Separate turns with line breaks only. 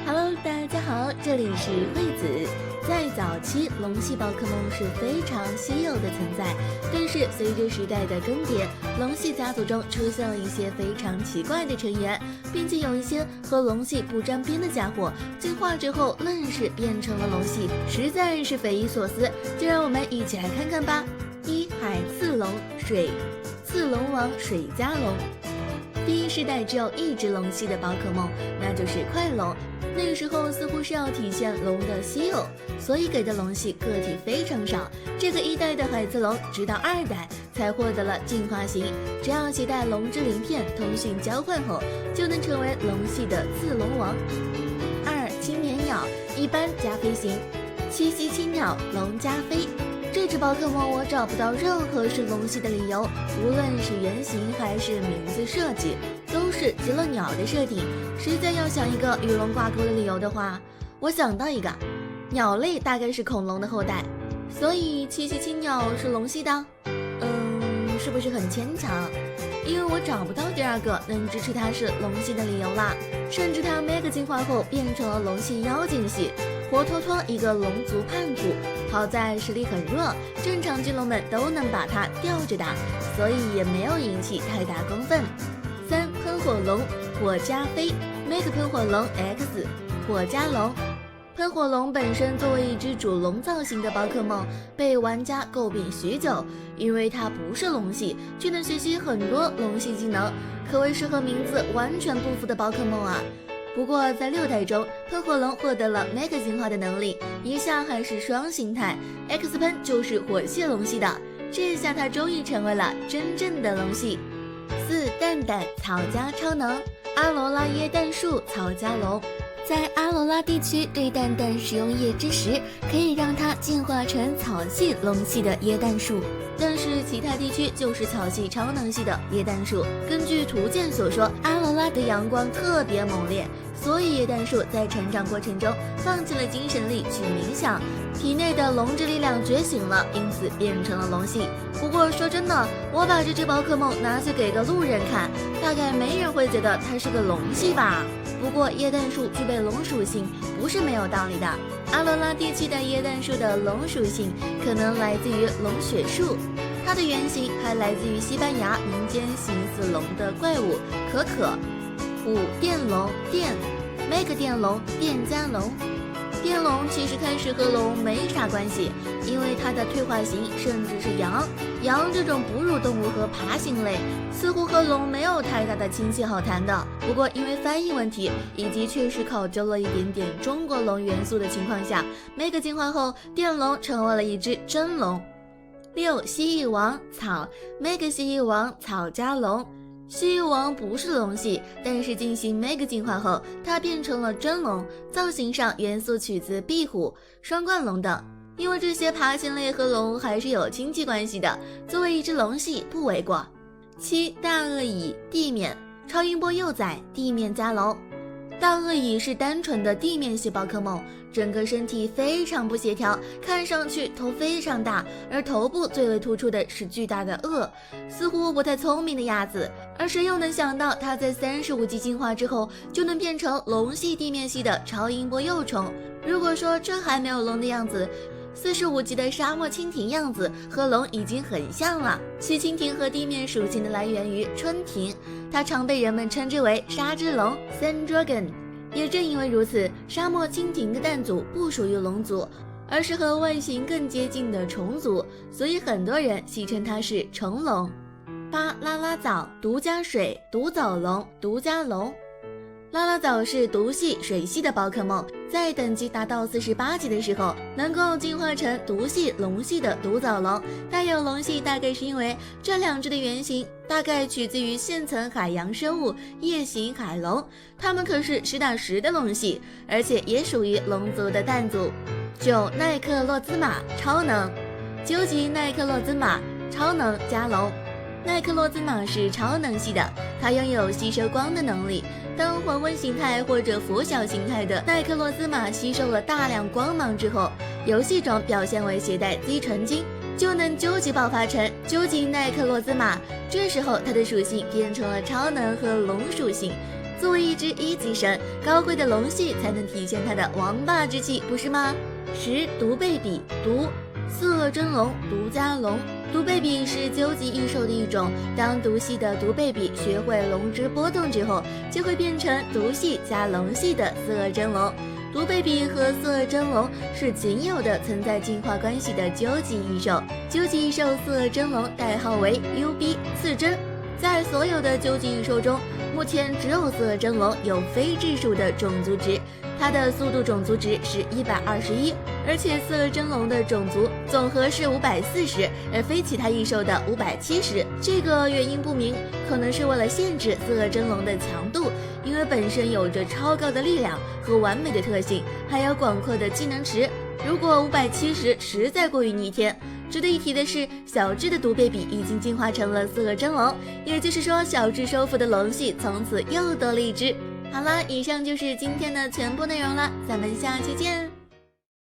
Hello， 大家好，这里是惠子。在早期，龙系宝可梦是非常稀有的存在，但是随着时代的更迭，龙系家族中出现了一些非常奇怪的成员，并且有一些和龙系不沾边的家伙，进化之后愣是变成了龙系，实在是匪夷所思。就让我们一起来看看吧。一海刺龙，水刺龙王水加龙。第一世代只有一只龙系的宝可梦，那就是快龙。那个时候似乎是要体现龙的稀有，所以给的龙系个体非常少。这个一代的海刺龙直到二代才获得了进化型，只要携带龙之鳞片通讯交换后，就能成为龙系的刺龙王。二青年鸟，一般加飞行，七夕青鸟龙加飞。这只宝可梦我找不到任何是龙系的理由，无论是原型还是名字设计，都是极乐鸟的设定。实在要想一个与龙挂钩的理由的话，我想到一个，鸟类大概是恐龙的后代，所以七夕青鸟是龙系的。是不是很牵强？因为我找不到第二个能支持它是龙系的理由啦。甚至它 Mega 进化后变成了龙系妖精系，活脱脱一个龙族叛徒。好在实力很弱，正常巨龙们都能把它吊着打，所以也没有引起太大公愤。三喷火龙，火加飞 Mega 喷火龙 X 火加龙。喷火龙本身作为一只主龙造型的宝可梦，被玩家诟病许久，因为它不是龙系，却能学习很多龙系技能，可谓是和名字完全不符的宝可梦啊。不过在6代中，喷火龙获得了 Mega 进化的能力，一下还是双形态 ，X 喷就是火系龙系的，这下它终于成为了真正的龙系。四蛋蛋草加超能，阿罗拉椰蛋树草加龙。在阿罗拉地区，对蛋蛋使用叶之时，可以让它进化成草系龙系的椰蛋树，但是其他地区就是草系超能系的椰蛋树。根据图鉴所说，阿罗拉的阳光特别猛烈，所以椰蛋树在成长过程中放弃了精神力去冥想，体内的龙之力量觉醒了，因此变成了龙系。不过说真的，我把这只宝可梦拿去给个路人看，大概没人会觉得它是个龙系吧。不过椰蛋树具备龙属性不是没有道理的，阿罗拉地区的椰蛋树的龙属性可能来自于龙血树，它的原型还来自于西班牙民间形似龙的怪物可可。五电龙电 Mega 电龙电加龙。电龙其实开始和龙没啥关系，因为它的退化型甚至是羊这种哺乳动物和爬行类似乎和龙没有太大的亲戚好谈的。不过因为翻译问题以及确实考究了一点点中国龙元素的情况下，Mega 进化后电龙成为了一只真龙。六蜥蜴王草 Mega 蜥蜴王草加龙。蜥蜴王不是龙系，但是进行 Mega 进化后，它变成了真龙，造型上元素取自壁虎、双冠龙等。因为这些爬行类和龙还是有亲戚关系的，作为一只龙系不为过。七大鳄蚁地面超音波幼崽地面加龙。大鳄蚁是单纯的地面系宝可梦，整个身体非常不协调，看上去头非常大，而头部最为突出的是巨大的颚，似乎不太聪明的样子。而谁又能想到它在35级进化之后就能变成龙系地面系的超音波幼虫？如果说这还没有龙的样子，45级的沙漠蜻蜓样子和龙已经很像了。其蜻蜓和地面属性的来源于春蜓，它常被人们称之为沙之龙 Sand Dragon。 也正因为如此，沙漠蜻蜓的蛋组不属于龙族，而是和外形更接近的虫族，所以很多人戏称它是虫龙。八拉拉藻毒加水毒藻龙毒加龙。拉拉藻是毒系水系的宝可梦，在等级达到48级的时候，能够进化成毒系龙系的毒藻龙。带有龙系大概是因为这两只的原型大概取自于现存海洋生物夜行海龙，它们可是实打实的龙系，而且也属于龙族的蛋组。九奈克洛兹玛超能，究极奈克洛兹玛超能加龙。奈克洛兹玛是超能系的，它拥有吸收光的能力。当黄昏形态或者拂晓形态的奈克洛兹玛吸收了大量光芒之后，游戏中表现为携带低纯金，就能究极爆发成究极奈克洛兹玛。这时候它的属性变成了超能和龙属性。作为一只一级神，高贵的龙系才能体现它的王霸之气，不是吗？10毒贝比，毒色真龙，毒加龙。毒贝比是究极异兽的一种，当毒系的毒贝比学会龙之波动之后，就会变成毒系加龙系的色真龙。毒贝比和色真龙是仅有的存在进化关系的究极异兽。究极异兽色真龙代号为 UB 次真。在所有的究极异兽中，目前只有色真龙有非质数的种族值，它的速度种族值是121，而且色真龙的种族总和是540，而非其他异兽的570。这个原因不明，可能是为了限制色真龙的强度，因为本身有着超高的力量和完美的特性，还有广阔的技能池。如果570实在过于逆天。值得一提的是，小智的毒贝比已经进化成了色真龙，也就是说，小智收服的龙系从此又多了一只。好了，以上就是今天的全部内容了，咱们下期见。